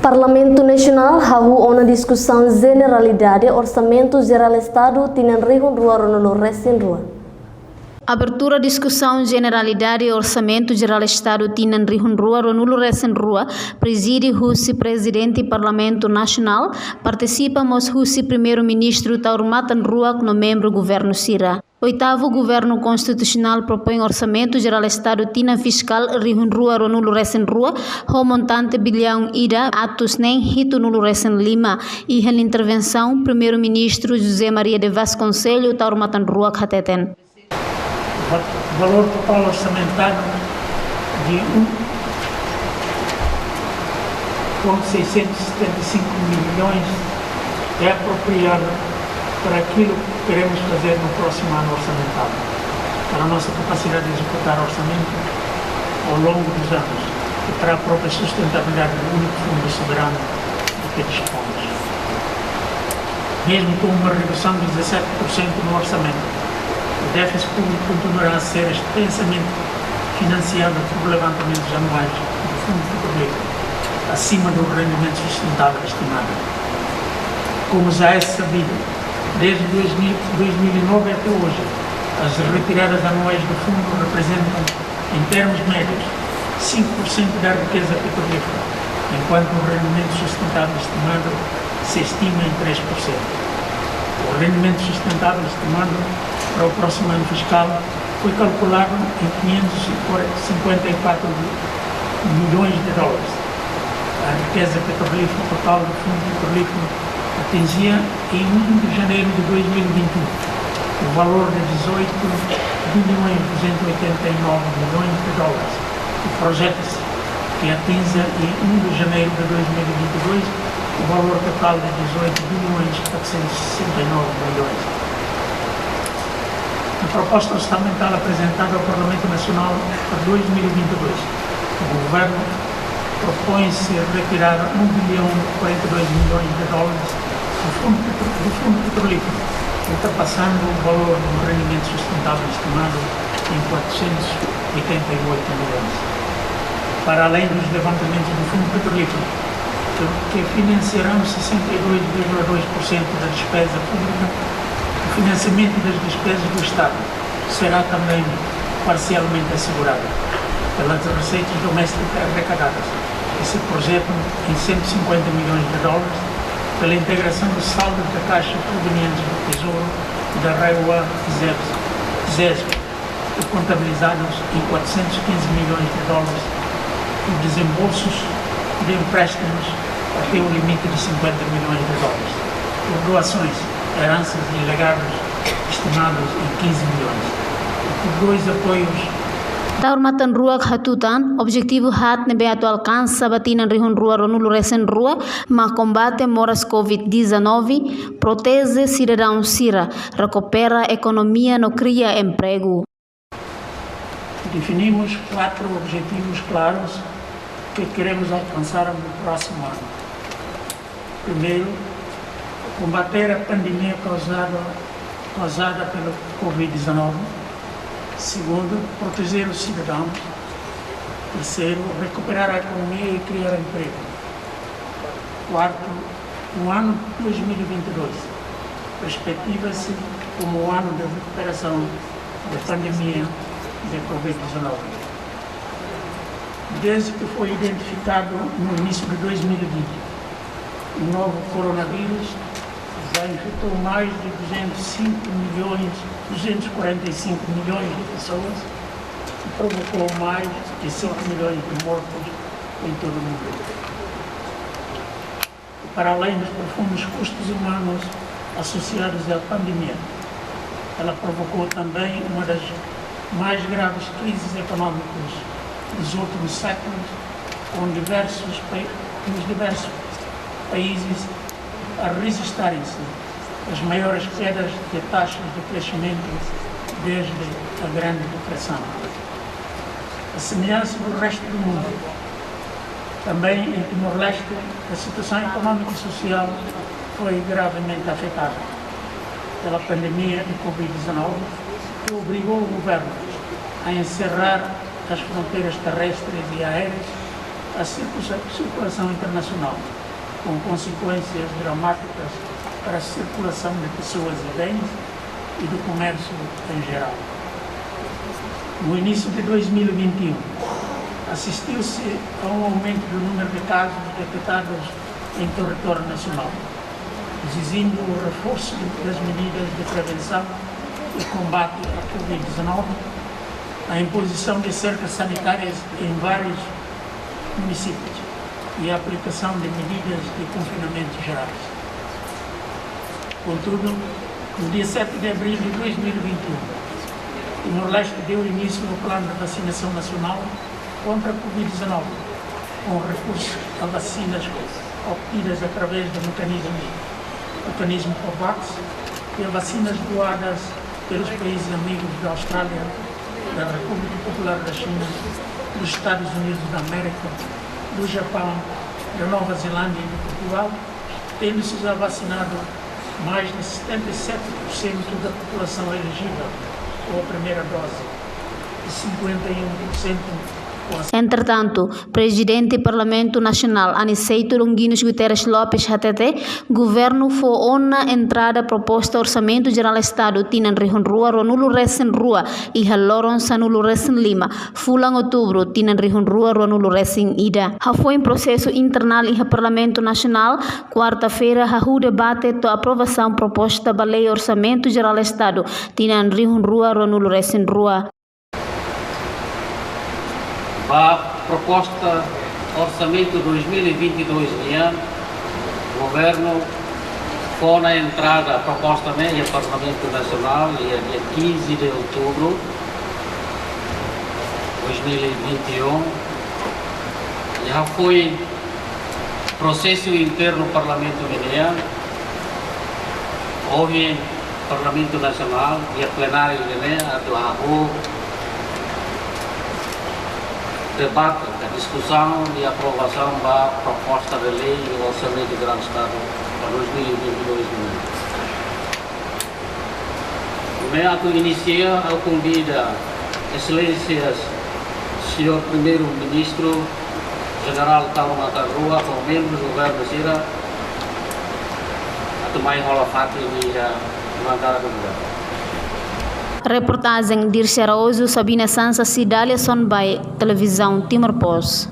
Parlamento Nacional havu uma discussão generalidade orçamento geral Estado tinan rihun rua no resin rua. Abertura discussão generalidade e orçamento geral Estado tinan rihun rua ronulo resin rua preside Husi presidente Parlamento Nacional participa mos Husi primeiro-ministro taurmatan rua no membro governo Sira. Oitavo governo constitucional propõe orçamento geral Estado tinan fiscal rihun rua ronulo resin rua ho montante bilhão ida atos nem hito nulo resin lima e a intervenção primeiro-ministro José Maria de Vasconcelos taurmatan rua kateten. O valor total orçamentário de 1,675 milhões é apropriado para aquilo que queremos fazer no próximo ano orçamentário, para a nossa capacidade de executar orçamento ao longo dos anos e para a própria sustentabilidade do único fundo soberano de que dispomos. Mesmo com uma redução de 17% no orçamento, o déficit público continuará a ser extensamente financiado por levantamentos anuais do Fundo Petrolífero, acima do rendimento sustentável estimado. Como já é sabido, desde 2009 até hoje, as retiradas anuais do fundo representam, em termos médios, 5% da riqueza petrolífera, enquanto o rendimento sustentável estimado se estima em 3%. O rendimento sustentável estimado para o próximo ano fiscal foi calculado em 554 milhões de dólares. A riqueza petrolífera total do fundo petrolífero atingia em 1 de janeiro de 2021 o valor de 18.289 milhões de dólares e projeta-se que atinja em 1 de janeiro de 2022 o valor total de 18.469 milhões. Na proposta orçamental apresentada ao Parlamento Nacional para 2022, o Governo propõe-se retirar 1.042 milhões de dólares do fundo petrolífero, ultrapassando o valor do rendimento sustentável estimado em 488 milhões. Para além dos levantamentos do fundo petrolífero, que financiarão 62,2% da despesa pública, o financiamento das despesas do Estado será também parcialmente assegurado pelas receitas domésticas arrecadadas, que se projetam em 150 milhões de dólares, pela integração dos saldos da Caixa provenientes do Tesouro e da RAIUA ZESB, contabilizados em 415 milhões de dólares, e desembolsos de empréstimos até o limite de 50 milhões de dólares, por doações, heranças e legados estimados em 15 milhões, e por dois apoios. Taurmatan rua hatutan, objetivo hat nebe atu alcança batinan rihun rua ronulo recém rua, mas combate moras Covid-19, protege cidadão Sira, recupera a economia no cria emprego. Definimos 4 objetivos claros que queremos alcançar no próximo ano. Primeiro, combater a pandemia causada pelo Covid-19. Segundo, proteger os cidadãos. Terceiro, recuperar a economia e criar emprego. Quarto, no ano 2022, perspectiva-se como o ano de recuperação da pandemia da Covid-19. Desde que foi identificado no início de 2020, o novo coronavírus já infectou mais de 245 milhões de pessoas e provocou mais de 5 milhões de mortos em todo o mundo. Para além dos profundos custos humanos associados à pandemia, ela provocou também uma das mais graves crises econômicas dos últimos séculos, com nos diversos países a resistirem-se às maiores quedas de taxas de crescimento desde a Grande Depressão. A semelhança do resto do mundo, também em Timor-Leste, a situação econômica e social foi gravemente afetada pela pandemia de Covid-19, que obrigou o governo a encerrar as fronteiras terrestres e aéreas, a a circulação internacional, com consequências dramáticas para a circulação de pessoas e bens e do comércio em geral. No início de 2021, assistiu-se a um aumento do número de casos detectados em território nacional, exigindo o reforço das medidas de prevenção e combate à Covid-19, a imposição de cercas sanitárias em vários municípios e a aplicação de medidas de confinamento gerais. Contudo, no dia 7 de abril de 2021, o Timor-Leste deu início ao plano de vacinação nacional contra a Covid-19, com recurso a vacinas obtidas através do mecanismo COVAX e a vacinas doadas pelos países amigos da Austrália, da República Popular da China, dos Estados Unidos da América, do Japão, da Nova Zelândia e de Portugal, tendo-se já vacinado mais de 77% da população elegível com a primeira dose e 51% com a Entretanto, presidente do Parlamento Nacional, Aniceto Longuinhos Guterres Lopes HTT, governo foi na entrada proposta orçamento geral Estado tinan rihon rua ronulo resen rua e haloron sanulo resen lima, fulang outubro tinan rihon rua ronulo resen ida. Ha foi em processo internal e Parlamento Nacional, quarta-feira ha o debate to aprovação proposta da lei orçamento geral Estado tinan rihon rua ronulo resen rua. A proposta orçamento 2022 o governo foi na entrada a proposta meia Parlamento Nacional e dia 15 de outubro de 2021 já foi processo interno do Parlamento Guineano, houve Parlamento Nacional e a plenária guineana debate, a discussão e aprovação da proposta de lei do Orçamento Geral do Estado para 2022. O meu ato inicia ao convida Excelências, Senhor Primeiro-Ministro, General Talo Matarrua, com membros do governo Sira, a tomar enrolafate e já mandar do governo. Reportagem Dirce Araújo, Sabina Sansa, Cidália Sonbay, Televisão Timor Post.